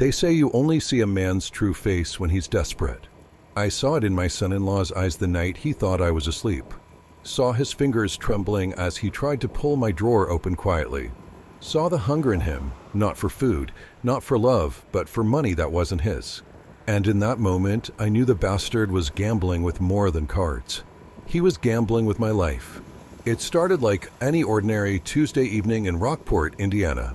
They say you only see a man's true face when he's desperate. I saw it in my son-in-law's eyes the night he thought I was asleep. Saw his fingers trembling as he tried to pull my drawer open quietly. Saw the hunger in him, not for food, not for love, but for money that wasn't his. And in that moment, I knew the bastard was gambling with more than cards. He was gambling with my life. It started like any ordinary Tuesday evening in Rockport, Indiana.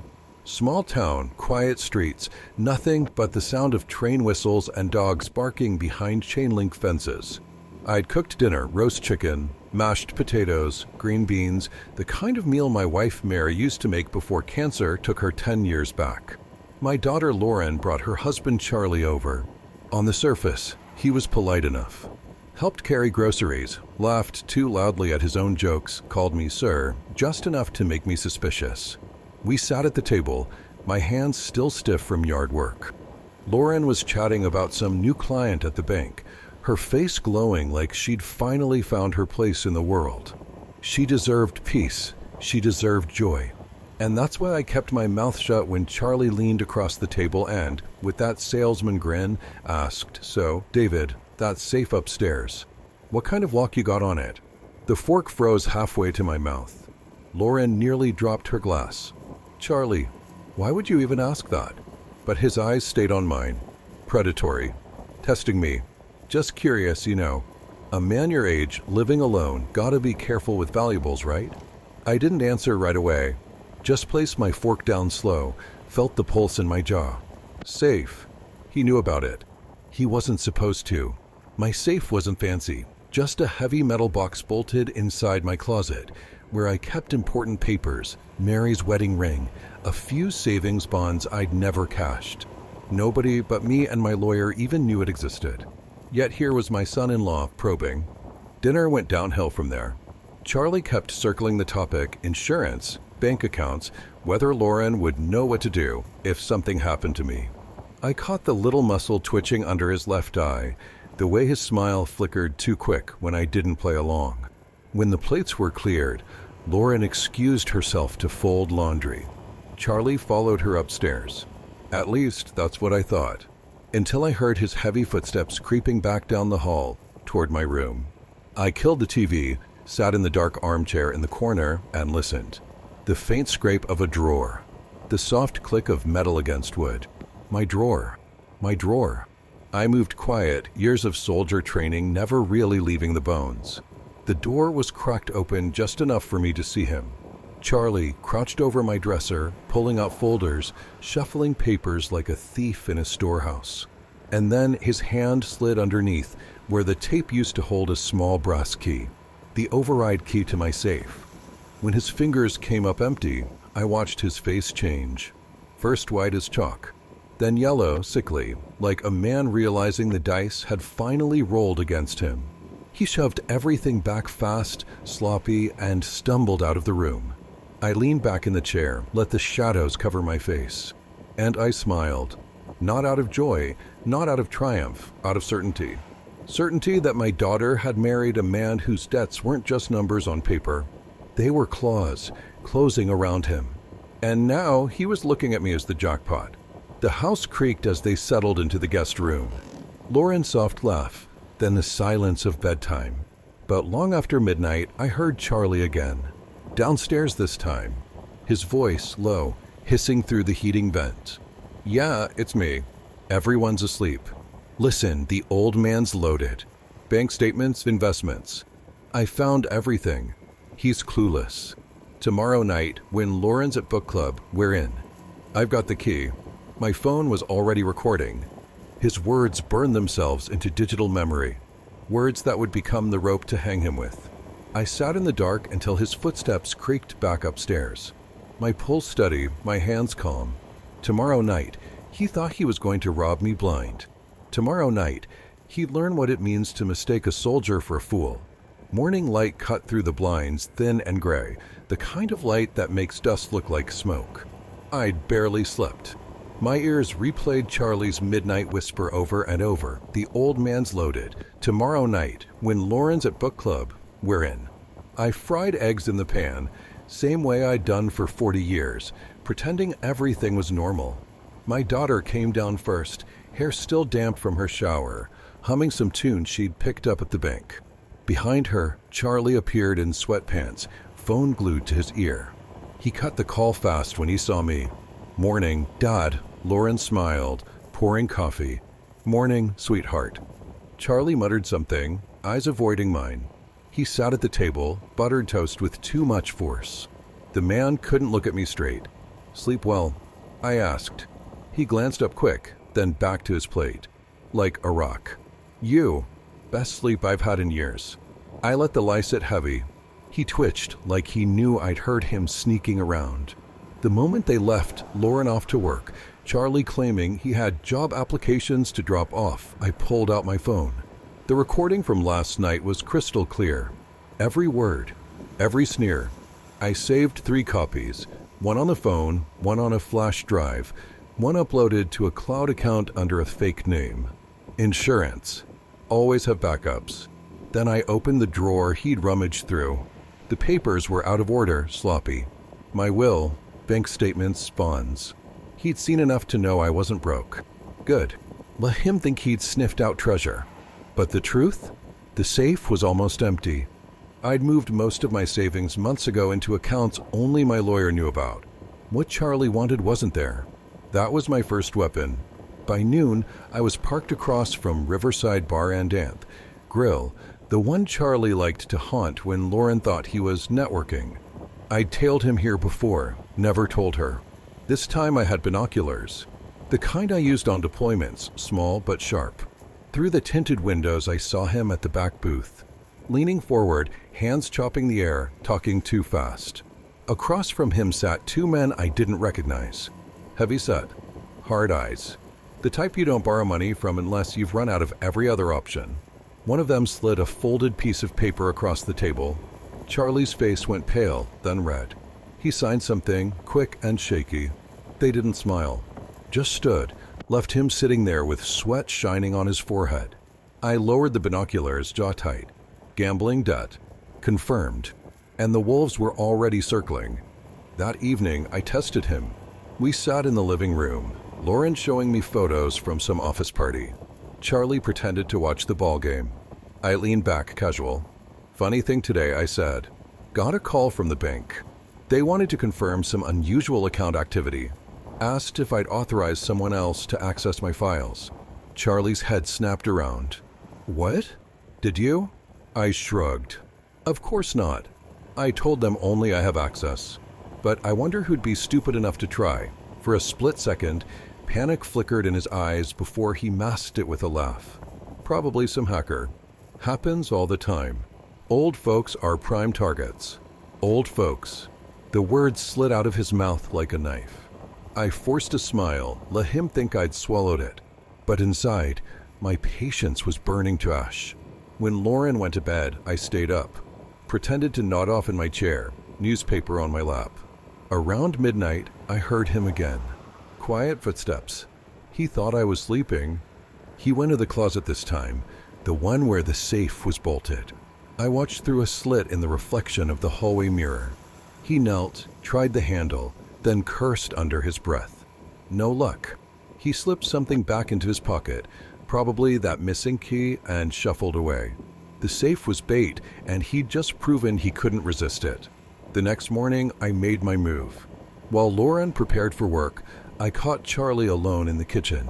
Small town, quiet streets, nothing but the sound of train whistles and dogs barking behind chain-link fences. I'd cooked dinner, roast chicken, mashed potatoes, green beans, the kind of meal my wife Mary used to make before cancer took her 10 years back. My daughter Lauren brought her husband Charlie over. On the surface, he was polite enough. Helped carry groceries, laughed too loudly at his own jokes, called me sir, just enough to make me suspicious. We sat at the table, my hands still stiff from yard work. Lauren was chatting about some new client at the bank, her face glowing like she'd finally found her place in the world. She deserved peace, she deserved joy. And that's why I kept my mouth shut when Charlie leaned across the table and, with that salesman grin, asked, "So, David, that safe upstairs, what kind of lock you got on it?" The fork froze halfway to my mouth. Lauren nearly dropped her glass. "Charlie, why would you even ask that?" But his eyes stayed on mine. Predatory. Testing me. Just curious, you know. A man your age, living alone, gotta be careful with valuables, right? I didn't answer right away. Just placed my fork down slow, felt the pulse in my jaw. Safe. He knew about it. He wasn't supposed to. My safe wasn't fancy, just a heavy metal box bolted inside my closet, where I kept important papers, Mary's wedding ring, a few savings bonds I'd never cashed. Nobody but me and my lawyer even knew it existed. Yet here was my son-in-law probing. Dinner went downhill from there. Charlie kept circling the topic, insurance, bank accounts, whether Lauren would know what to do if something happened to me. I caught the little muscle twitching under his left eye, the way his smile flickered too quick when I didn't play along. When the plates were cleared, Lauren excused herself to fold laundry. Charlie followed her upstairs. At least, that's what I thought, until I heard his heavy footsteps creeping back down the hall toward my room. I killed the TV, sat in the dark armchair in the corner, and listened. The faint scrape of a drawer. The soft click of metal against wood. My drawer. My drawer. I moved quiet, years of soldier training never really leaving the bones. The door was cracked open just enough for me to see him. Charlie crouched over my dresser, pulling out folders, shuffling papers like a thief in a storehouse. And then his hand slid underneath, where the tape used to hold a small brass key, the override key to my safe. When his fingers came up empty, I watched his face change. First white as chalk, then yellow, sickly, like a man realizing the dice had finally rolled against him. He shoved everything back fast, sloppy, and stumbled out of the room. I leaned back in the chair, let the shadows cover my face. And I smiled. Not out of joy, not out of triumph, out of certainty. Certainty that my daughter had married a man whose debts weren't just numbers on paper. They were claws, closing around him. And now he was looking at me as the jackpot. The house creaked as they settled into the guest room. Lauren's soft laugh, then the silence of bedtime. But long after midnight, I heard Charlie again. Downstairs this time. His voice low, hissing through the heating vent. "Yeah, it's me. Everyone's asleep. Listen, the old man's loaded. Bank statements, investments. I found everything. He's clueless. Tomorrow night, when Lauren's at book club, we're in. I've got the key." My phone was already recording. His words burned themselves into digital memory. Words that would become the rope to hang him with. I sat in the dark until his footsteps creaked back upstairs. My pulse steady, my hands calm. Tomorrow night, he thought he was going to rob me blind. Tomorrow night, he'd learn what it means to mistake a soldier for a fool. Morning light cut through the blinds, thin and gray, the kind of light that makes dust look like smoke. I'd barely slept. My ears replayed Charlie's midnight whisper over and over. The old man's loaded. Tomorrow night, when Lauren's at book club, we're in. I fried eggs in the pan, same way I'd done for 40 years, pretending everything was normal. My daughter came down first, hair still damp from her shower, humming some tune she'd picked up at the bank. Behind her, Charlie appeared in sweatpants, phone glued to his ear. He cut the call fast when he saw me. "Morning, Dad," Lauren smiled, pouring coffee. "Morning, sweetheart." Charlie muttered something, eyes avoiding mine. He sat at the table, buttered toast with too much force. The man couldn't look at me straight. "Sleep well?" I asked. He glanced up quick, then back to his plate. Like a rock. "You." "Best sleep I've had in years." I let the lie sit heavy. He twitched like he knew I'd heard him sneaking around. The moment they left Lauren off to work, Charlie claiming he had job applications to drop off, I pulled out my phone. The recording from last night was crystal clear. Every word, every sneer. I saved 3 copies, one on the phone, one on a flash drive, one uploaded to a cloud account under a fake name. Insurance. Always have backups. Then I opened the drawer he'd rummaged through. The papers were out of order, sloppy. My will, bank statements, bonds. He'd seen enough to know I wasn't broke. Good. Let him think he'd sniffed out treasure. But the truth? The safe was almost empty. I'd moved most of my savings months ago into accounts only my lawyer knew about. What Charlie wanted wasn't there. That was my first weapon. By noon, I was parked across from Riverside Bar and Grill, the one Charlie liked to haunt when Lauren thought he was networking. I'd tailed him here before, never told her. This time I had binoculars. The kind I used on deployments, small but sharp. Through the tinted windows I saw him at the back booth. Leaning forward, hands chopping the air, talking too fast. Across from him sat 2 men I didn't recognize. Heavy set, hard eyes. The type you don't borrow money from unless you've run out of every other option. One of them slid a folded piece of paper across the table. Charlie's face went pale, then red. He signed something, quick and shaky. They didn't smile. Just stood, left him sitting there with sweat shining on his forehead. I lowered the binoculars, jaw tight. Gambling debt. Confirmed. And the wolves were already circling. That evening, I tested him. We sat in the living room, Lauren showing me photos from some office party. Charlie pretended to watch the ball game. I leaned back, casual. "Funny thing today," I said. "Got a call from the bank. They wanted to confirm some unusual account activity. Asked if I'd authorize someone else to access my files." Charlie's head snapped around. "What? Did you?" I shrugged. "Of course not. I told them only I have access. But I wonder who'd be stupid enough to try." For a split second, panic flickered in his eyes before he masked it with a laugh. "Probably some hacker. Happens all the time. Old folks are prime targets. Old folks." The words slid out of his mouth like a knife. I forced a smile, let him think I'd swallowed it. But inside, my patience was burning to ash. When Lauren went to bed, I stayed up. Pretended to nod off in my chair, newspaper on my lap. Around midnight, I heard him again. Quiet footsteps. He thought I was sleeping. He went to the closet this time, the one where the safe was bolted. I watched through a slit in the reflection of the hallway mirror. He knelt, tried the handle, then cursed under his breath. No luck. He slipped something back into his pocket, probably that missing key, and shuffled away. The safe was bait, and he'd just proven he couldn't resist it. The next morning, I made my move. While Lauren prepared for work, I caught Charlie alone in the kitchen.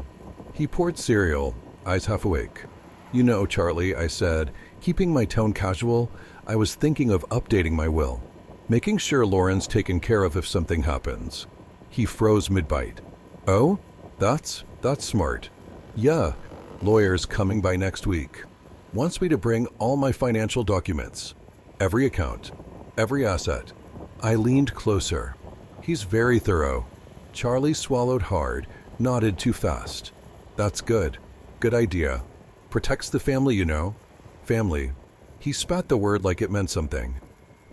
He poured cereal, eyes half awake. "You know, Charlie," I said, keeping my tone casual. I was thinking of updating my will, making sure Lauren's taken care of if something happens. He froze mid-bite. "Oh? That's smart. Yeah, lawyer's coming by next week. Wants me to bring all my financial documents. Every account. Every asset." I leaned closer. He's very thorough. Charlie swallowed hard, nodded too fast. "That's good. Good idea. Protects the family, you know. Family." He spat the word like it meant something.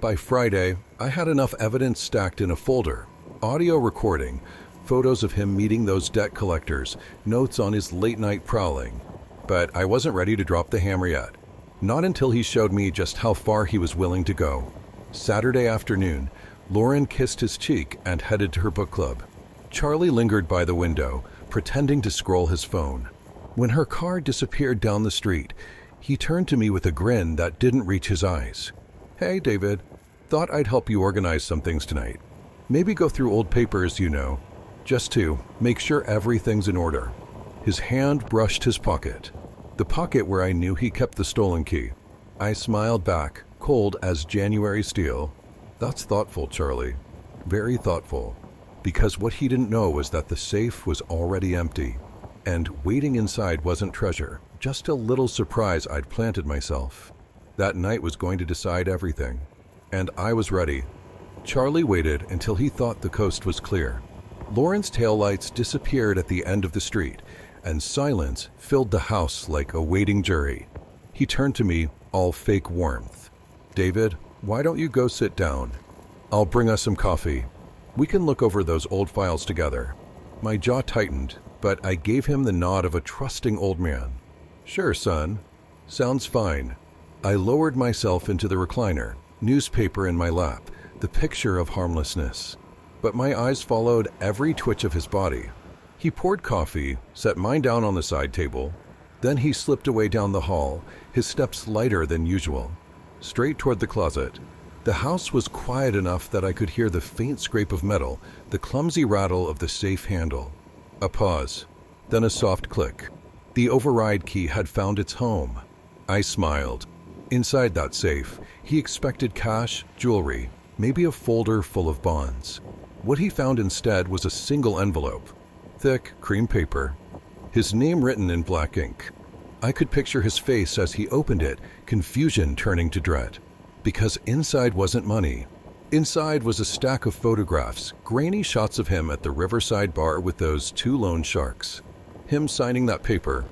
By Friday, I had enough evidence stacked in a folder. Audio recording, photos of him meeting those debt collectors, notes on his late-night prowling. But I wasn't ready to drop the hammer yet. Not until he showed me just how far he was willing to go. Saturday afternoon, Lauren kissed his cheek and headed to her book club. Charlie lingered by the window, pretending to scroll his phone. When her car disappeared down the street, he turned to me with a grin that didn't reach his eyes. "Hey, David. Thought I'd help you organize some things tonight. Maybe go through old papers, just to make sure everything's in order." His hand brushed his pocket, the pocket where I knew he kept the stolen key. I smiled back, cold as January steel. "That's thoughtful, Charlie. Very thoughtful." Because what he didn't know was that the safe was already empty. And waiting inside wasn't treasure, just a little surprise I'd planted myself. That night was going to decide everything. And I was ready. Charlie waited until he thought the coast was clear. Lauren's taillights disappeared at the end of the street, and silence filled the house like a waiting jury. He turned to me, all fake warmth. "David, why don't you go sit down? I'll bring us some coffee. We can look over those old files together." My jaw tightened, but I gave him the nod of a trusting old man. "Sure, son. Sounds fine." I lowered myself into the recliner, newspaper in my lap, the picture of harmlessness. But my eyes followed every twitch of his body. He poured coffee, set mine down on the side table. Then he slipped away down the hall, his steps lighter than usual, straight toward the closet. The house was quiet enough that I could hear the faint scrape of metal, the clumsy rattle of the safe handle. A pause, then a soft click. The override key had found its home. I smiled. Inside that safe, he expected cash, jewelry, maybe a folder full of bonds. What he found instead was a single envelope, thick cream paper, his name written in black ink. I could picture his face as he opened it, confusion turning to dread. Because inside wasn't money. Inside was a stack of photographs, grainy shots of him at the riverside bar with those two loan sharks. Him signing that paper,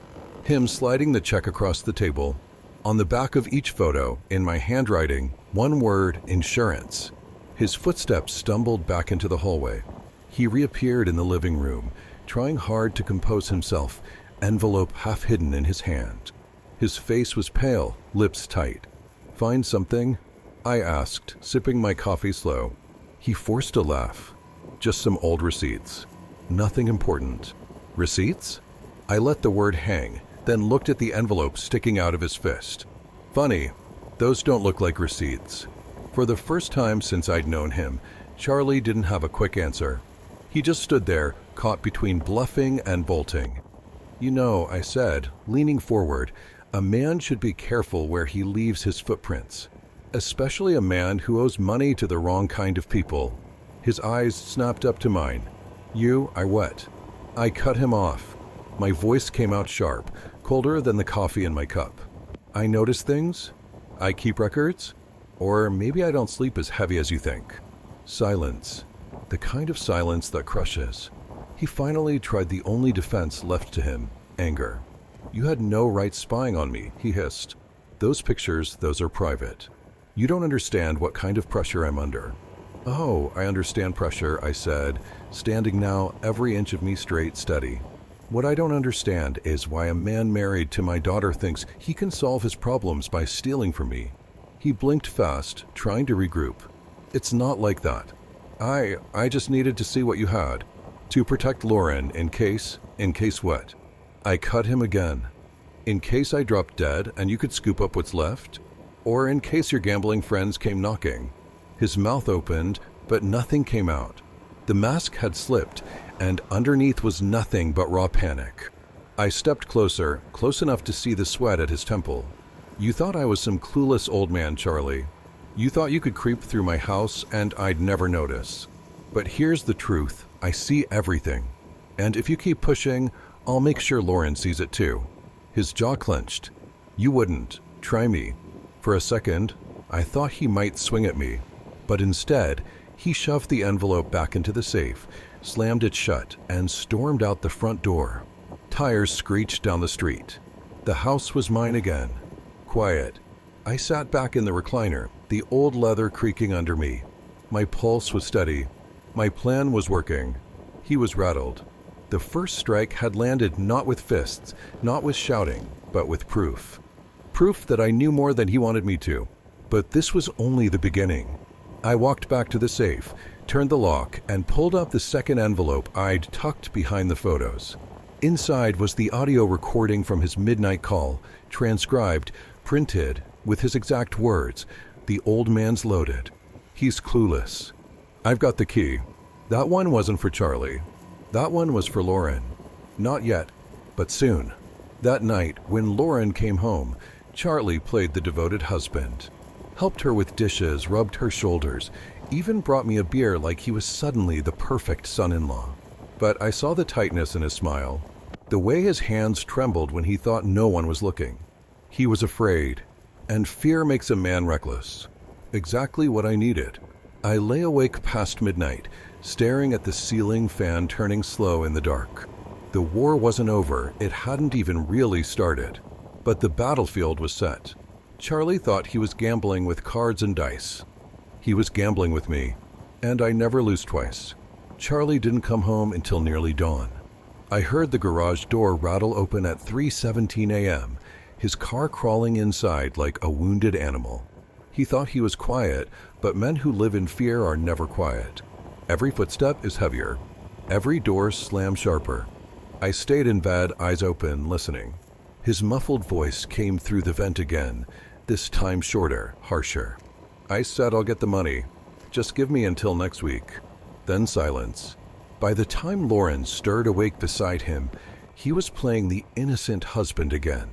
him sliding the check across the table. On the back of each photo, in my handwriting, one word, insurance. His footsteps stumbled back into the hallway. He reappeared in the living room, trying hard to compose himself, envelope half hidden in his hand. His face was pale, lips tight. "Find something?" I asked, sipping my coffee slow. He forced a laugh. "Just some old receipts. Nothing important." "Receipts?" I let the word hang, then looked at the envelope sticking out of his fist. "Funny, those don't look like receipts." For the first time since I'd known him, Charlie didn't have a quick answer. He just stood there, caught between bluffing and bolting. I said, leaning forward, a man should be careful where he leaves his footprints, especially a man who owes money to the wrong kind of people. His eyes snapped up to mine. I wet. I cut him off. My voice came out sharp, colder than the coffee in my cup. "I notice things? I keep records? Or maybe I don't sleep as heavy as you think." Silence. The kind of silence that crushes. He finally tried the only defense left to him, anger. "You had no right spying on me," he hissed. "Those pictures, those are private. You don't understand what kind of pressure I'm under." "Oh, I understand pressure," I said, standing now, every inch of me straight, steady. "What I don't understand is why a man married to my daughter thinks he can solve his problems by stealing from me." He blinked fast, trying to regroup. "It's not like that. I just needed to see what you had. To protect Lauren in case what?" I cut him again. "In case I dropped dead and you could scoop up what's left? Or in case your gambling friends came knocking?" His mouth opened, but nothing came out. The mask had slipped, and underneath was nothing but raw panic. I stepped closer, close enough to see the sweat at his temple. "You thought I was some clueless old man, Charlie. You thought you could creep through my house and I'd never notice. But here's the truth. I see everything. And if you keep pushing, I'll make sure Lauren sees it too." His jaw clenched. "You wouldn't. Try me." For a second, I thought he might swing at me. But instead, he shoved the envelope back into the safe, slammed it shut, and stormed out the front door. Tires screeched down the street. The house was mine again. Quiet. I sat back in the recliner, the old leather creaking under me. My pulse was steady. My plan was working. He was rattled. The first strike had landed not with fists, not with shouting, but with proof. Proof that I knew more than he wanted me to. But this was only the beginning. I walked back to the safe, turned the lock, and pulled up the second envelope I'd tucked behind the photos. Inside was the audio recording from his midnight call, transcribed, printed, with his exact words. The old man's loaded. He's clueless. I've got the key. That one wasn't for Charlie. That one was for Lauren. Not yet, but soon. That night, when Lauren came home, Charlie played the devoted husband. Helped her with dishes, rubbed her shoulders, even brought me a beer like he was suddenly the perfect son-in-law. But I saw the tightness in his smile, the way his hands trembled when he thought no one was looking. He was afraid, and fear makes a man reckless. Exactly what I needed. I lay awake past midnight, staring at the ceiling fan turning slow in the dark. The war wasn't over, it hadn't even really started. But the battlefield was set. Charlie thought he was gambling with cards and dice. He was gambling with me, and I never lose twice. Charlie didn't come home until nearly dawn. I heard the garage door rattle open at 3:17 a.m., his car crawling inside like a wounded animal. He thought he was quiet, but men who live in fear are never quiet. Every footstep is heavier. Every door slams sharper. I stayed in bed, eyes open, listening. His muffled voice came through the vent again, this time shorter, harsher. I said I'll get the money. Just give me until next week. Then silence. By the time Lauren stirred awake beside him, he was playing the innocent husband again.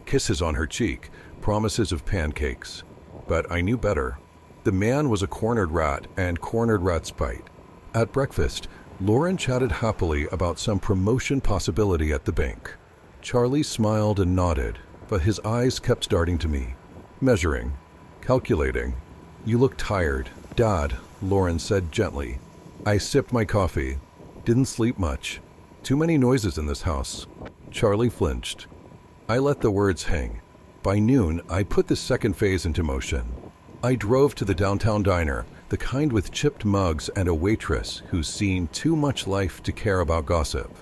Kisses on her cheek, promises of pancakes. But I knew better. The man was a cornered rat, and cornered rats bite. At breakfast, Lauren chatted happily about some promotion possibility at the bank. Charlie smiled and nodded, but his eyes kept darting to me. Measuring. Calculating. You look tired, Dad, Lauren said gently. I sipped my coffee. Didn't sleep much. Too many noises in this house. Charlie flinched. I let the words hang. By noon, I put the second phase into motion. I drove to the downtown diner, the kind with chipped mugs and a waitress who's seen too much life to care about gossip.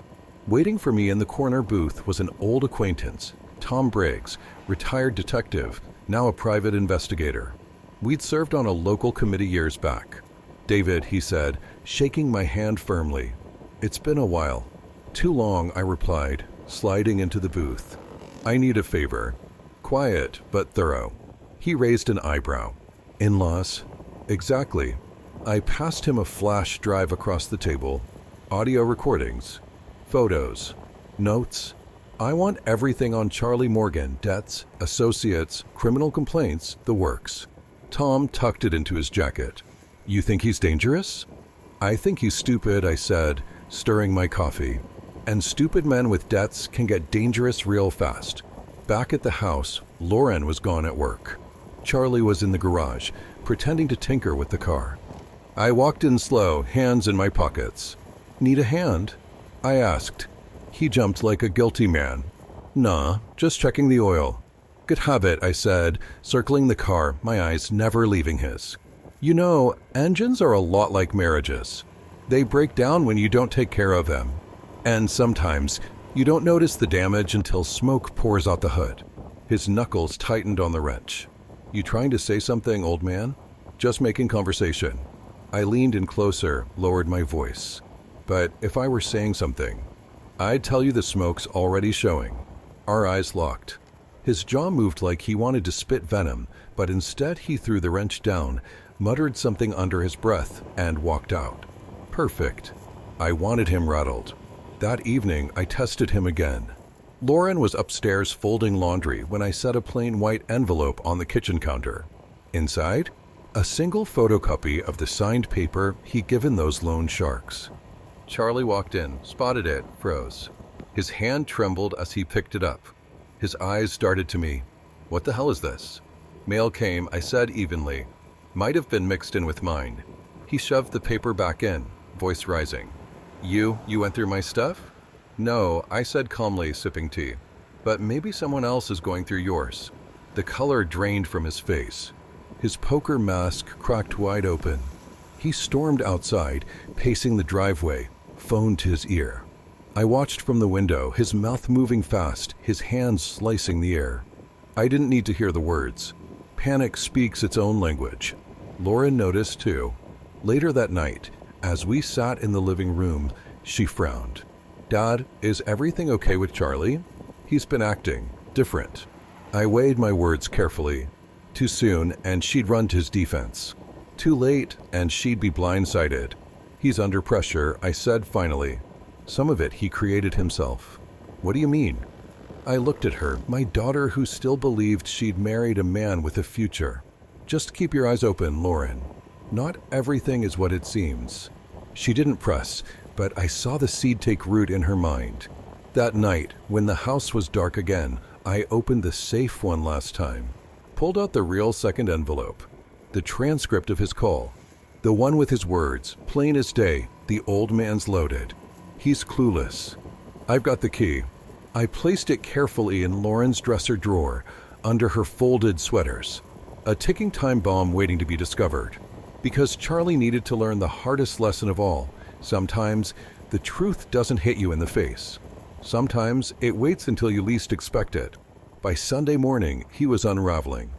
Waiting for me in the corner booth was an old acquaintance, Tom Briggs, retired detective, now a private investigator. We'd served on a local committee years back. David, he said, shaking my hand firmly. It's been a while. Too long, I replied, sliding into the booth. I need a favor. Quiet, but thorough. He raised an eyebrow. In-laws? Exactly. I passed him a flash drive across the table. Audio recordings. Photos. Notes. I want everything on Charlie Morgan, debts, associates, criminal complaints, the works. Tom tucked it into his jacket. You think he's dangerous? I think he's stupid, I said, stirring my coffee. And stupid men with debts can get dangerous real fast. Back at the house, Lauren was gone at work. Charlie was in the garage, pretending to tinker with the car. I walked in slow, hands in my pockets. Need a hand? I asked. He jumped like a guilty man. Nah, just checking the oil. Good habit, I said, circling the car, my eyes never leaving his. You know, engines are a lot like marriages. They break down when you don't take care of them. And sometimes, you don't notice the damage until smoke pours out the hood. His knuckles tightened on the wrench. You trying to say something, old man? Just making conversation. I leaned in closer, lowered my voice. But if I were saying something, I'd tell you the smoke's already showing. Our eyes locked. His jaw moved like he wanted to spit venom, but instead he threw the wrench down, muttered something under his breath, and walked out. Perfect. I wanted him rattled. That evening, I tested him again. Lauren was upstairs folding laundry when I set a plain white envelope on the kitchen counter. Inside, a single photocopy of the signed paper he'd given those loan sharks. Charlie walked in, spotted it, froze. His hand trembled as he picked it up. His eyes darted to me. What the hell is this? Mail came, I said evenly. Might have been mixed in with mine. He shoved the paper back in, voice rising. You went through my stuff? No, I said calmly, sipping tea. But maybe someone else is going through yours. The color drained from his face. His poker mask cracked wide open. He stormed outside, pacing the driveway, phone to his ear. I watched from the window, his mouth moving fast, his hands slicing the air. I didn't need to hear the words. Panic speaks its own language. Lauren noticed too. Later that night, as we sat in the living room, she frowned. Dad, is everything okay with Charlie? He's been acting different. I weighed my words carefully. Too soon, and she'd run to his defense. Too late, and she'd be blindsided. He's under pressure, I said finally. Some of it he created himself. What do you mean? I looked at her, my daughter who still believed she'd married a man with a future. Just keep your eyes open, Lauren. Not everything is what it seems. She didn't press, but I saw the seed take root in her mind. That night, when the house was dark again, I opened the safe one last time. Pulled out the real second envelope. The transcript of his call. The one with his words, plain as day, the old man's loaded. He's clueless. I've got the key. I placed it carefully in Lauren's dresser drawer, under her folded sweaters. A ticking time bomb waiting to be discovered. Because Charlie needed to learn the hardest lesson of all. Sometimes, the truth doesn't hit you in the face. Sometimes, it waits until you least expect it. By Sunday morning, he was unraveling.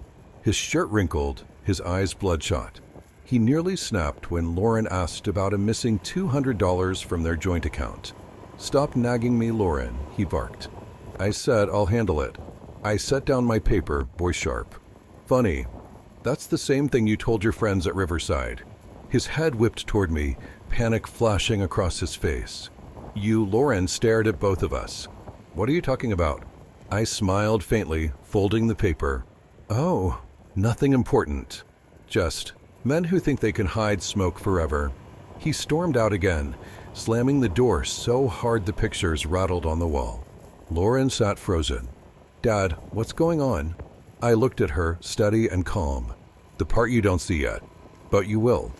His shirt wrinkled, his eyes bloodshot. He nearly snapped when Lauren asked about a missing $200 from their joint account. "Stop nagging me, Lauren," he barked. I said, "I'll handle it." I set down my paper, voice sharp. "Funny. That's the same thing you told your friends at Riverside." His head whipped toward me, panic flashing across his face. You, Lauren, stared at both of us. "What are you talking about?" I smiled faintly, folding the paper. "Oh, nothing important. Just men who think they can hide smoke forever." He stormed out again, slamming the door so hard the pictures rattled on the wall. Lauren sat frozen. "Dad, what's going on?" I looked at her, steady and calm. "The part you don't see yet. But you will."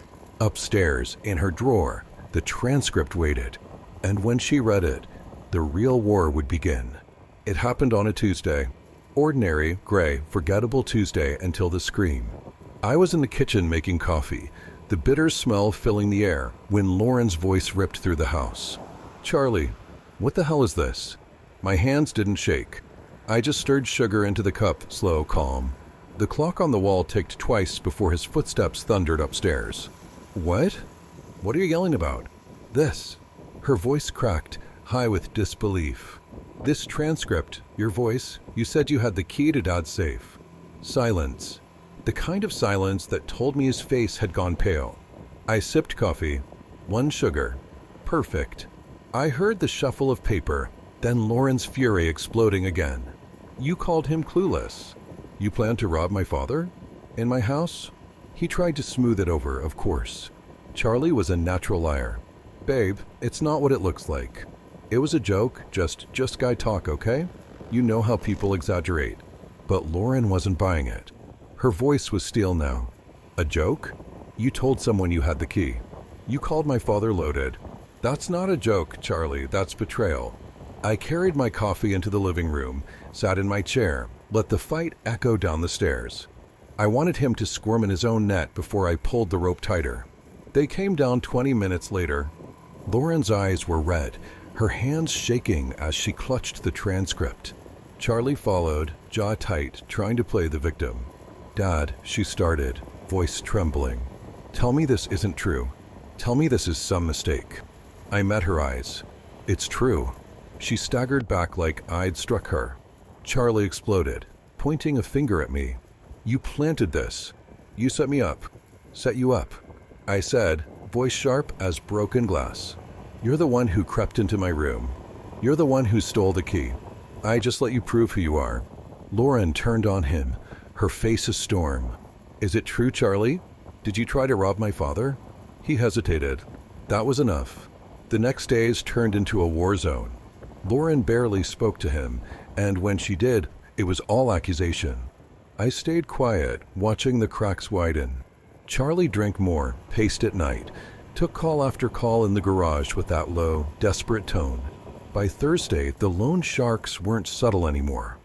Upstairs, in her drawer, the transcript waited. And when she read it, the real war would begin. It happened on a Tuesday. Ordinary, gray, forgettable Tuesday until the scream. I was in the kitchen making coffee, the bitter smell filling the air, when Lauren's voice ripped through the house. "Charlie, what the hell is this?" My hands didn't shake. I just stirred sugar into the cup, slow, calm. The clock on the wall ticked twice before his footsteps thundered upstairs. "What? What are you yelling about?" "This." Her voice cracked, high with disbelief. "This transcript, your voice, you said you had the key to Dad's safe." Silence. The kind of silence that told me his face had gone pale. I sipped coffee. 1 sugar. Perfect. I heard the shuffle of paper, then Lauren's fury exploding again. "You called him clueless. You plan to rob my father? In my house?" He tried to smooth it over, of course. Charlie was a natural liar. "Babe, it's not what it looks like. It was a joke, just guy talk, okay? You know how people exaggerate." But Lauren wasn't buying it. Her voice was steel now. "A joke? You told someone you had the key. You called my father loaded. That's not a joke, Charlie, that's betrayal." I carried my coffee into the living room, sat in my chair, let the fight echo down the stairs. I wanted him to squirm in his own net before I pulled the rope tighter. They came down 20 minutes later. Lauren's eyes were red, her hands shaking as she clutched the transcript. Charlie followed, jaw tight, trying to play the victim. "Dad," she started, voice trembling. "Tell me this isn't true. Tell me this is some mistake." I met her eyes. "It's true." She staggered back like I'd struck her. Charlie exploded, pointing a finger at me. "You planted this. You set me up. Set you up." I said, voice sharp as broken glass. "You're the one who crept into my room. You're the one who stole the key. I just let you prove who you are." Lauren turned on him, her face a storm. "Is it true, Charlie? Did you try to rob my father?" He hesitated. That was enough. The next days turned into a war zone. Lauren barely spoke to him, and when she did, it was all accusation. I stayed quiet, watching the cracks widen. Charlie drank more, paced at night, took call after call in the garage with that low, desperate tone. By Thursday, the loan sharks weren't subtle anymore.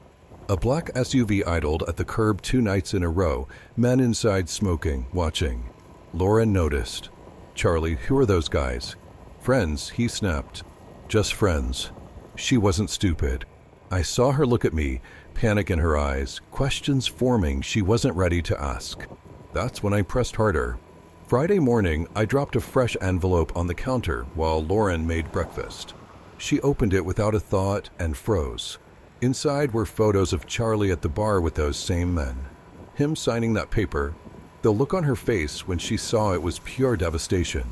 A black SUV idled at the curb 2 nights in a row, men inside smoking, watching. Lauren noticed. "Charlie, who are those guys?" "Friends," he snapped. "Just friends." She wasn't stupid. I saw her look at me, panic in her eyes, questions forming she wasn't ready to ask. That's when I pressed harder. Friday morning, I dropped a fresh envelope on the counter while Lauren made breakfast. She opened it without a thought and froze. Inside were photos of Charlie at the bar with those same men. Him signing that paper. The look on her face when she saw it was pure devastation.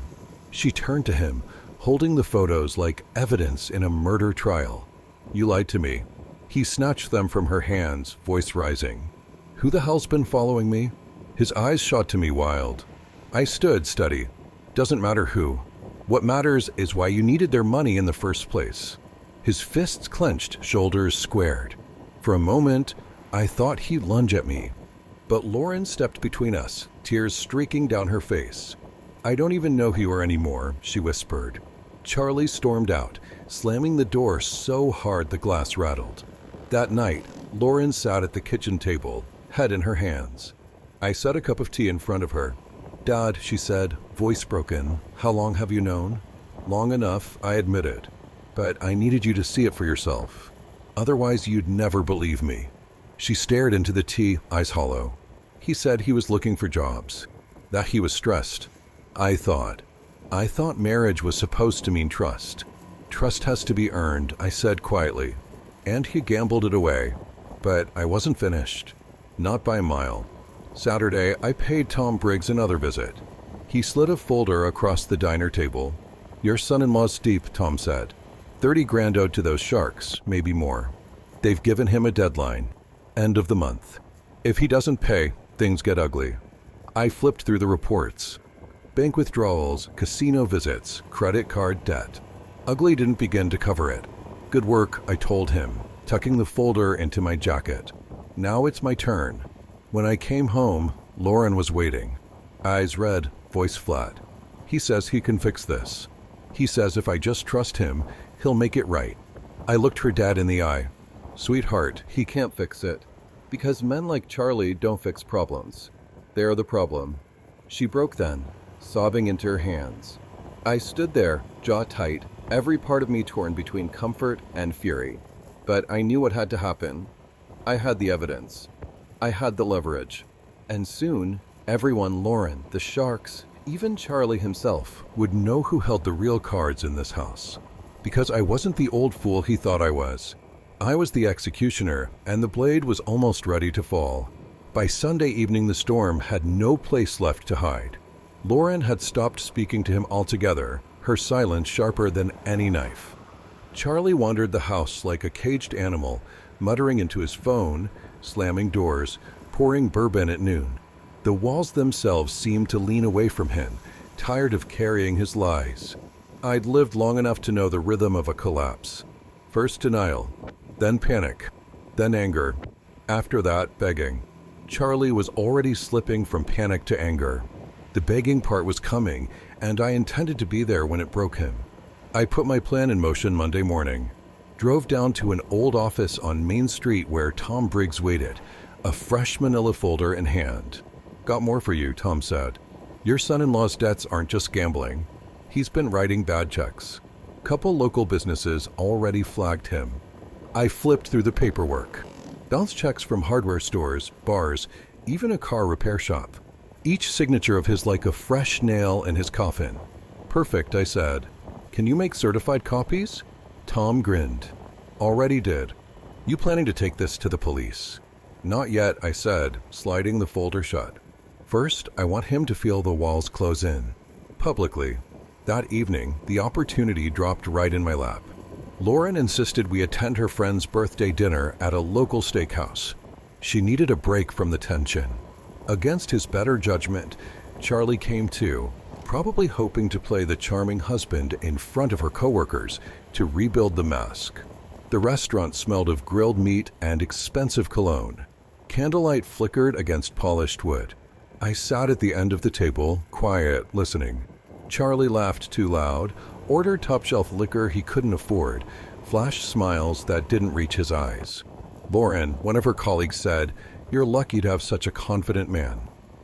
She turned to him, holding the photos like evidence in a murder trial. "You lied to me." He snatched them from her hands, voice rising. "Who the hell's been following me?" His eyes shot to me wild. I stood steady. "Doesn't matter who. What matters is why you needed their money in the first place." His fists clenched, shoulders squared. For a moment, I thought he'd lunge at me. But Lauren stepped between us, tears streaking down her face. "I don't even know who you are anymore," she whispered. Charlie stormed out, slamming the door so hard the glass rattled. That night, Lauren sat at the kitchen table, head in her hands. I set a cup of tea in front of her. "Dad," she said, voice broken, "how long have you known?" "Long enough, I admit it. But I needed you to see it for yourself. Otherwise, you'd never believe me." She stared into the tea, eyes hollow. "He said he was looking for jobs. That he was stressed. I thought marriage was supposed to mean trust. Trust has to be earned," I said quietly. And he gambled it away. But I wasn't finished. Not by a mile. Saturday, I paid Tom Briggs another visit. He slid a folder across the diner table. "Your son-in-law's deep," Tom said. 30 grand owed to those sharks, maybe more. They've given him a deadline. End of the month. If he doesn't pay, things get ugly. I flipped through the reports. Bank withdrawals, casino visits, credit card debt. Ugly didn't begin to cover it. "Good work," I told him, tucking the folder into my jacket. "Now it's my turn." When I came home, Lauren was waiting. Eyes red, voice flat. "He says he can fix this. He says if I just trust him, he'll make it right." I looked her dad in the eye. "Sweetheart, he can't fix it. Because men like Charlie don't fix problems. They're the problem." She broke then, sobbing into her hands. I stood there, jaw tight, every part of me torn between comfort and fury. But I knew what had to happen. I had the evidence. I had the leverage. And soon, everyone, Lauren, the sharks, even Charlie himself, would know who held the real cards in this house. Because I wasn't the old fool he thought I was. I was the executioner, and the blade was almost ready to fall. By Sunday evening, the storm had no place left to hide. Lauren had stopped speaking to him altogether, her silence sharper than any knife. Charlie wandered the house like a caged animal, muttering into his phone, slamming doors, pouring bourbon at noon. The walls themselves seemed to lean away from him, tired of carrying his lies. I'd lived long enough to know the rhythm of a collapse. First denial, then panic, then anger. After that, begging. Charlie was already slipping from panic to anger. The begging part was coming, and I intended to be there when it broke him. I put my plan in motion Monday morning. Drove down to an old office on Main Street where Tom Briggs waited, a fresh manila folder in hand. "Got more for you," Tom said. "Your son-in-law's debts aren't just gambling. He's been writing bad checks. Couple local businesses already flagged him." I flipped through the paperwork. Bounced checks from hardware stores, bars, even a car repair shop. Each signature of his like a fresh nail in his coffin. "Perfect," I said. "Can you make certified copies?" Tom grinned. "Already did. You planning to take this to the police?" "Not yet," I said, sliding the folder shut. "First, I want him to feel the walls close in. Publicly." That evening, the opportunity dropped right in my lap. Lauren insisted we attend her friend's birthday dinner at a local steakhouse. She needed a break from the tension. Against his better judgment, Charlie came too, probably hoping to play the charming husband in front of her coworkers to rebuild the mask. The restaurant smelled of grilled meat and expensive cologne. Candlelight flickered against polished wood. I sat at the end of the table, quiet, listening. Charlie laughed too loud, ordered top-shelf liquor he couldn't afford, flashed smiles that didn't reach his eyes. Lauren, one of her colleagues, said, "You're lucky to have such a confident man.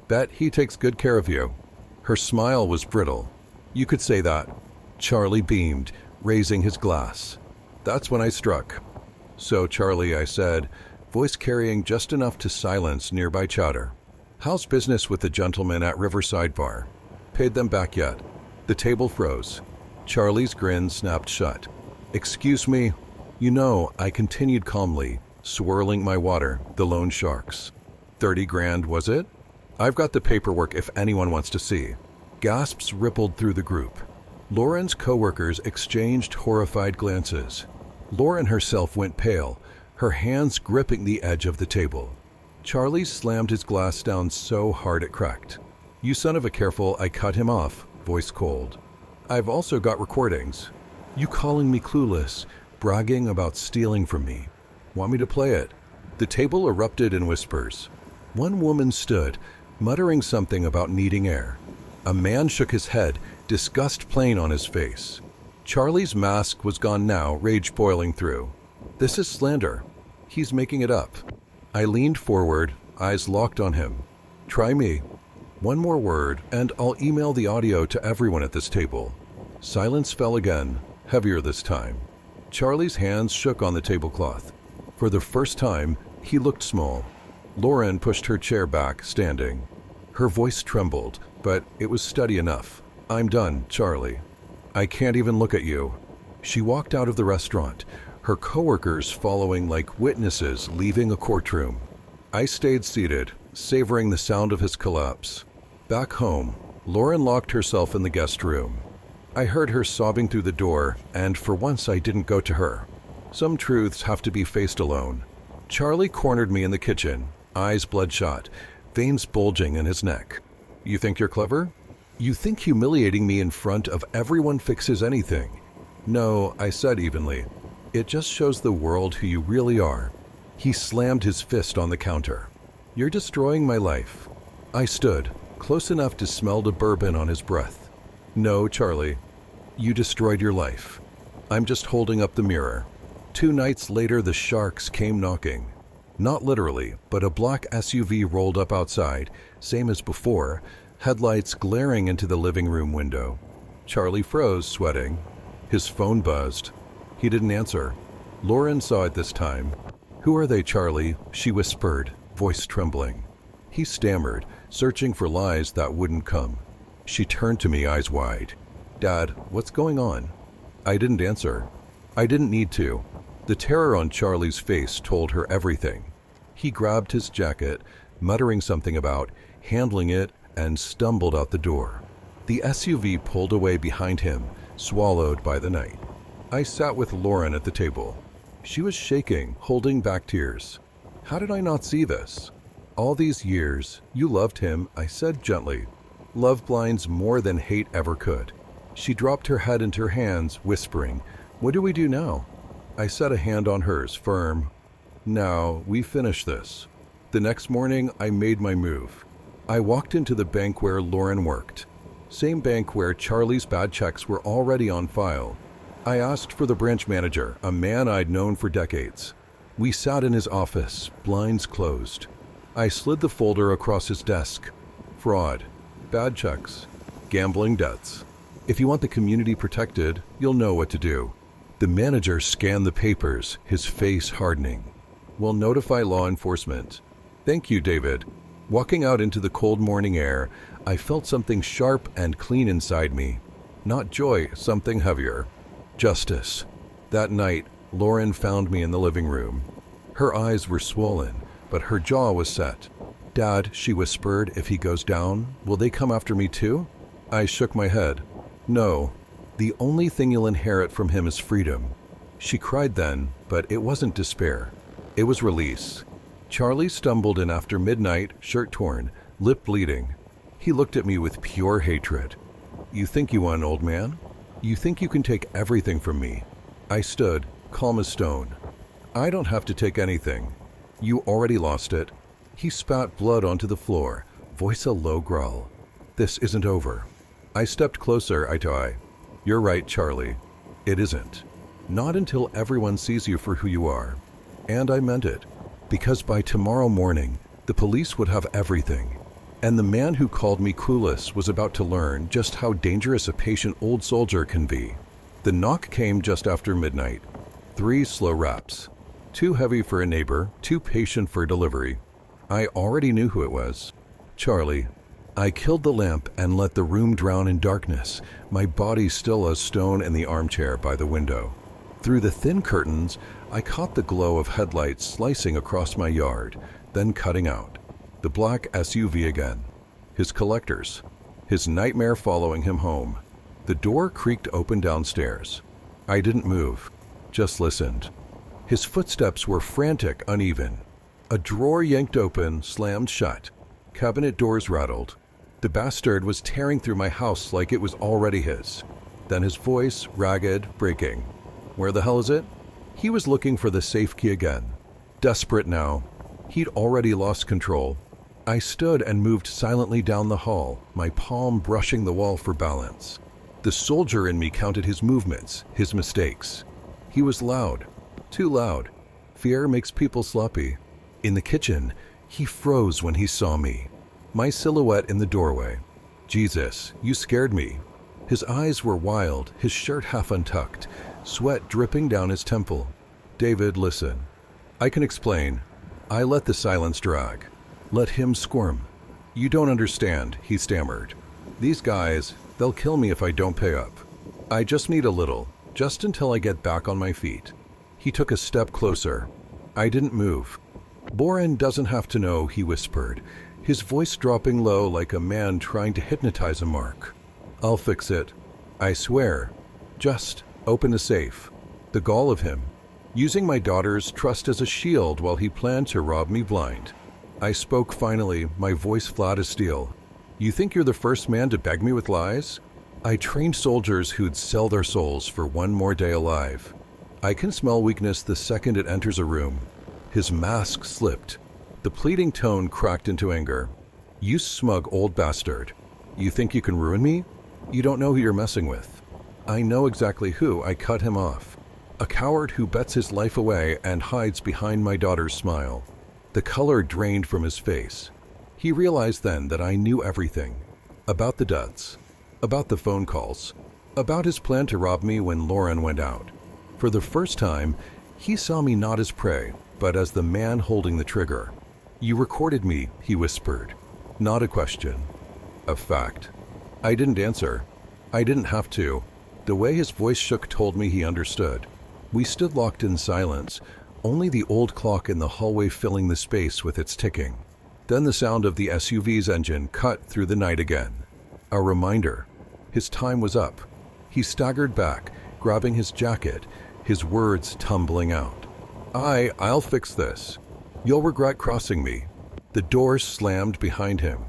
Bet he takes good care of you." Her smile was brittle. "You could say that." Charlie beamed, raising his glass. That's when I struck. "So, Charlie," I said, voice carrying just enough to silence nearby chatter. "How's business with the gentleman at Riverside Bar? Paid them back yet?" The table froze. Charlie's grin snapped shut. Excuse me? You know, I continued calmly, swirling my water, the loan sharks. 30 grand, was it? I've got the paperwork if anyone wants to see. Gasps rippled through the group. Lauren's coworkers exchanged horrified glances. Lauren herself went pale, her hands gripping the edge of the table. Charlie slammed his glass down so hard it cracked. You son of a careful, I cut him off, voice cold. I've also got recordings. You calling me clueless, bragging about stealing from me. Want me to play it? The table erupted in whispers. One woman stood, muttering something about needing air. A man shook his head, disgust plain on his face. Charlie's mask was gone now, rage boiling through. This is slander. He's making it up. I leaned forward, eyes locked on him. Try me. One more word, and I'll email the audio to everyone at this table. Silence fell again, heavier this time. Charlie's hands shook on the tablecloth. For the first time, he looked small. Lauren pushed her chair back, standing. Her voice trembled, but it was steady enough. I'm done, Charlie. I can't even look at you. She walked out of the restaurant, her coworkers following like witnesses leaving a courtroom. I stayed seated, savoring the sound of his collapse. Back home, Lauren locked herself in the guest room. I heard her sobbing through the door, and for once I didn't go to her. Some truths have to be faced alone. Charlie cornered me in the kitchen, eyes bloodshot, veins bulging in his neck. You think you're clever? You think humiliating me in front of everyone fixes anything? No, I said evenly. It just shows the world who you really are. He slammed his fist on the counter. You're destroying my life. I stood, close enough to smell the bourbon on his breath. No, Charlie. You destroyed your life. I'm just holding up the mirror. 2 nights later, the sharks came knocking. Not literally, but a black SUV rolled up outside, same as before, headlights glaring into the living room window. Charlie froze, sweating. His phone buzzed. He didn't answer. Lauren saw it this time. Who are they, Charlie? She whispered, voice trembling. He stammered, searching for lies that wouldn't come. She turned to me, eyes wide. Dad, what's going on? I didn't answer. I didn't need to. The terror on Charlie's face told her everything. He grabbed his jacket, muttering something about handling it, and stumbled out the door. The SUV pulled away behind him, swallowed by the night. I sat with Lauren at the table. She was shaking, holding back tears. How did I not see this? All these years, you loved him, I said gently. Love blinds more than hate ever could. She dropped her head into her hands, whispering, What do we do now? I set a hand on hers, firm. Now, we finish this. The next morning, I made my move. I walked into the bank where Lauren worked. Same bank where Charlie's bad checks were already on file. I asked for the branch manager, a man I'd known for decades. We sat in his office, blinds closed. I slid the folder across his desk. Fraud, bad checks, gambling debts. If you want the community protected, you'll know what to do. The manager scanned the papers, his face hardening. We'll notify law enforcement. Thank you, David. Walking out into the cold morning air, I felt something sharp and clean inside me. Not joy, something heavier. Justice. That night, Lauren found me in the living room. Her eyes were swollen, but her jaw was set. Dad, she whispered, if he goes down, will they come after me too? I shook my head. No. The only thing you'll inherit from him is freedom. She cried then, but it wasn't despair. It was release. Charlie stumbled in after midnight, shirt torn, lip bleeding. He looked at me with pure hatred. You think you won, old man? You think you can take everything from me? I stood, calm as stone. I don't have to take anything. You already lost it. He spat blood onto the floor, voice a low growl. This isn't over. I stepped closer, eye to eye. You're right, Charlie. It isn't. Not until everyone sees you for who you are. And I meant it. Because by tomorrow morning, the police would have everything. And the man who called me clueless was about to learn just how dangerous a patient old soldier can be. The knock came just after midnight. 3 slow raps. Too heavy for a neighbor, too patient for delivery. I already knew who it was. Charlie. I killed the lamp and let the room drown in darkness, my body still as stone in the armchair by the window. Through the thin curtains, I caught the glow of headlights slicing across my yard, then cutting out. The black SUV again. His collectors. His nightmare following him home. The door creaked open downstairs. I didn't move, just listened. His footsteps were frantic, uneven. A drawer yanked open, slammed shut. Cabinet doors rattled. The bastard was tearing through my house like it was already his. Then his voice, ragged, breaking. Where the hell is it? He was looking for the safe key again. Desperate now. He'd already lost control. I stood and moved silently down the hall, my palm brushing the wall for balance. The soldier in me counted his movements, his mistakes. He was loud. Too loud. Fear makes people sloppy. In the kitchen, he froze when he saw me. My silhouette in the doorway. Jesus, you scared me. His eyes were wild, his shirt half untucked, sweat dripping down his temple. David, listen. I can explain. I let the silence drag. Let him squirm. You don't understand, he stammered. These guys, they'll kill me if I don't pay up. I just need a little, just until I get back on my feet. He took a step closer. I didn't move. Boren doesn't have to know, he whispered, his voice dropping low like a man trying to hypnotize a mark. I'll fix it. I swear. Just open the safe. The gall of him. Using my daughter's trust as a shield while he planned to rob me blind. I spoke finally, my voice flat as steel. You think you're the first man to beg me with lies? I trained soldiers who'd sell their souls for one more day alive. I can smell weakness the second it enters a room. His mask slipped. The pleading tone cracked into anger. You smug old bastard. You think you can ruin me? You don't know who you're messing with. I know exactly who. I cut him off. A coward who bets his life away and hides behind my daughter's smile. The color drained from his face. He realized then that I knew everything. About the deaths. About the phone calls. About his plan to rob me when Lauren went out. For the first time, he saw me not as prey, but as the man holding the trigger. You recorded me, he whispered. Not a question. A fact. I didn't answer. I didn't have to. The way his voice shook told me he understood. We stood locked in silence, only the old clock in the hallway filling the space with its ticking. Then the sound of the SUV's engine cut through the night again. A reminder. His time was up. He staggered back, grabbing his jacket, his words tumbling out. I'll fix this. You'll regret crossing me. The door slammed behind him.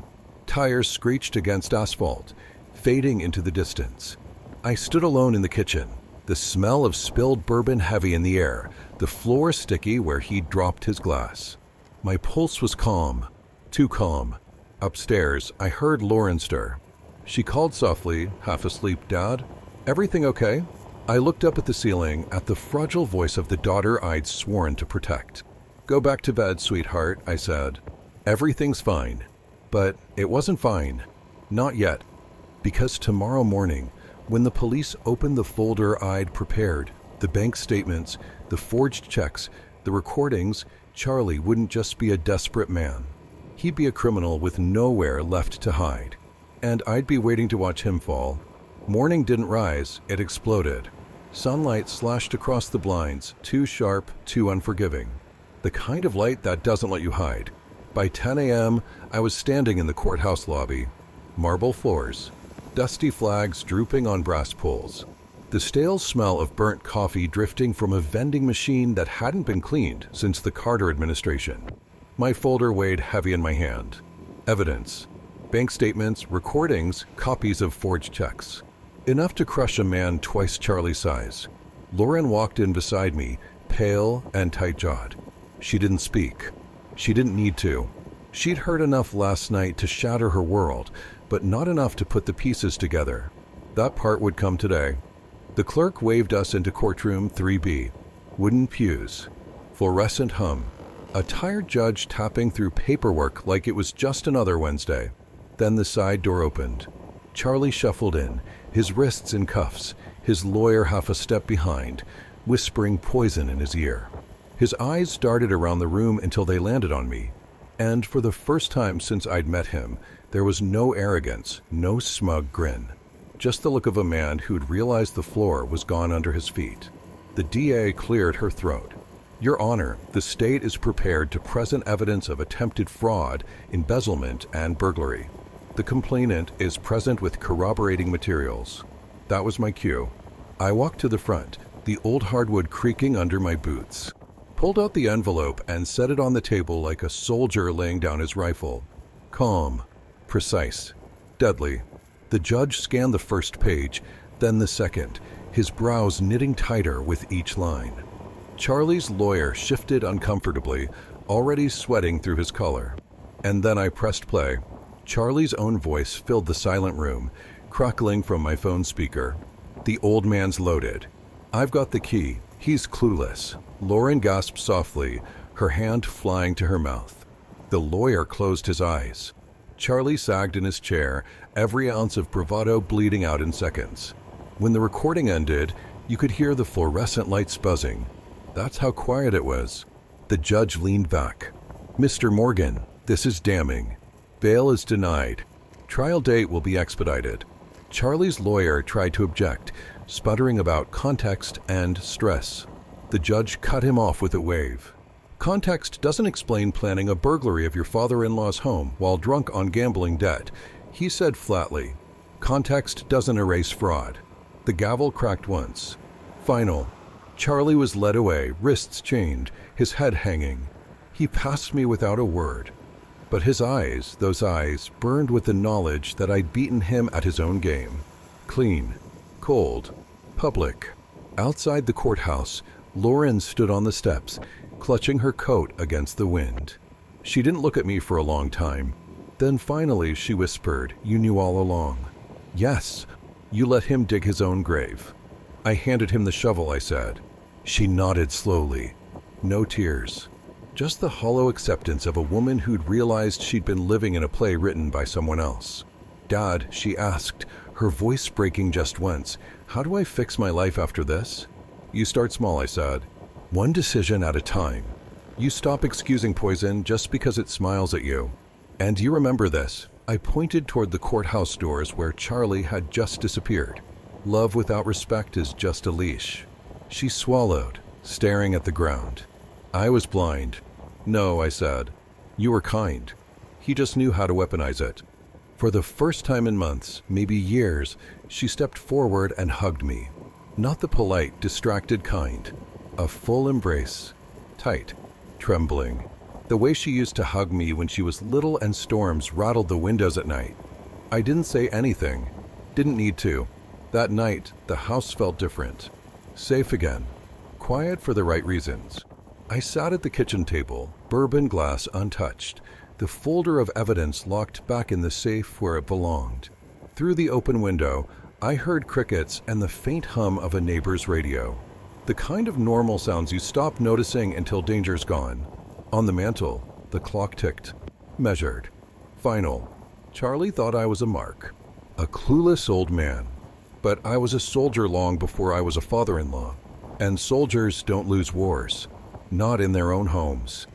Tires screeched against asphalt, fading into the distance. I stood alone in the kitchen, the smell of spilled bourbon heavy in the air, the floor sticky where he'd dropped his glass. My pulse was calm, too calm. Upstairs, I heard Lauren stir. She called softly, half asleep, Dad? Everything okay? I looked up at the ceiling, at the fragile voice of the daughter I'd sworn to protect. Go back to bed, sweetheart, I said. Everything's fine. But it wasn't fine. Not yet. Because tomorrow morning, when the police opened the folder I'd prepared, the bank statements, the forged checks, the recordings, Charlie wouldn't just be a desperate man. He'd be a criminal with nowhere left to hide. And I'd be waiting to watch him fall. Morning didn't rise, it exploded. Sunlight slashed across the blinds, too sharp, too unforgiving. The kind of light that doesn't let you hide. By 10 a.m., I was standing in the courthouse lobby. Marble floors. Dusty flags drooping on brass poles. The stale smell of burnt coffee drifting from a vending machine that hadn't been cleaned since the Carter administration. My folder weighed heavy in my hand. Evidence. Bank statements, recordings, copies of forged checks. Enough to crush a man twice Charlie's size. Lauren walked in beside me, pale and tight-jawed. She didn't speak. She didn't need to. She'd heard enough last night to shatter her world, but not enough to put the pieces together. That part would come today. The clerk waved us into courtroom 3B. Wooden pews. Fluorescent hum. A tired judge tapping through paperwork like it was just another Wednesday. Then the side door opened. Charlie shuffled in, his wrists in cuffs, his lawyer half a step behind, whispering poison in his ear. His eyes darted around the room until they landed on me. And for the first time since I'd met him, there was no arrogance, no smug grin. Just the look of a man who'd realized the floor was gone under his feet. The DA cleared her throat. Your Honor, the state is prepared to present evidence of attempted fraud, embezzlement, and burglary. The complainant is present with corroborating materials. That was my cue. I walked to the front, the old hardwood creaking under my boots. Pulled out the envelope and set it on the table like a soldier laying down his rifle. Calm, precise, deadly. The judge scanned the first page, then the second, his brows knitting tighter with each line. Charlie's lawyer shifted uncomfortably, already sweating through his collar. And then I pressed play. Charlie's own voice filled the silent room, crackling from my phone speaker. The old man's loaded. I've got the key. He's clueless. Lauren gasped softly, her hand flying to her mouth. The lawyer closed his eyes. Charlie sagged in his chair, every ounce of bravado bleeding out in seconds. When the recording ended, you could hear the fluorescent lights buzzing. That's how quiet it was. The judge leaned back. Mr. Morgan, this is damning. Bail is denied. Trial date will be expedited. Charlie's lawyer tried to object, sputtering about context and stress. The judge cut him off with a wave. Context doesn't explain planning a burglary of your father-in-law's home while drunk on gambling debt, he said flatly. Context doesn't erase fraud. The gavel cracked once. Final. Charlie was led away, wrists chained, his head hanging. He passed me without a word. But his eyes, those eyes, burned with the knowledge that I'd beaten him at his own game. Clean, cold, public. Outside the courthouse, Lauren stood on the steps, clutching her coat against the wind. She didn't look at me for a long time. Then finally she whispered, "You knew all along." "Yes, you let him dig his own grave." I handed him the shovel, I said. She nodded slowly. No tears. Just the hollow acceptance of a woman who'd realized she'd been living in a play written by someone else. "Dad," she asked, her voice breaking just once, "how do I fix my life after this?" "You start small," I said. "One decision at a time. You stop excusing poison just because it smiles at you. And you remember this." I pointed toward the courthouse doors where Charlie had just disappeared. "Love without respect is just a leash." She swallowed, staring at the ground. I was blind. "No," I said. "You were kind." He just knew how to weaponize it. For the first time in months, maybe years, she stepped forward and hugged me. Not the polite, distracted kind. A full embrace. Tight. Trembling. The way she used to hug me when she was little and storms rattled the windows at night. I didn't say anything. Didn't need to. That night, the house felt different. Safe again. Quiet for the right reasons. I sat at the kitchen table, bourbon glass untouched, the folder of evidence locked back in the safe where it belonged. Through the open window, I heard crickets and the faint hum of a neighbor's radio. The kind of normal sounds you stop noticing until danger's gone. On the mantel, the clock ticked. Measured. Final. Charlie thought I was a mark. A clueless old man. But I was a soldier long before I was a father-in-law. And soldiers don't lose wars. Not in their own homes.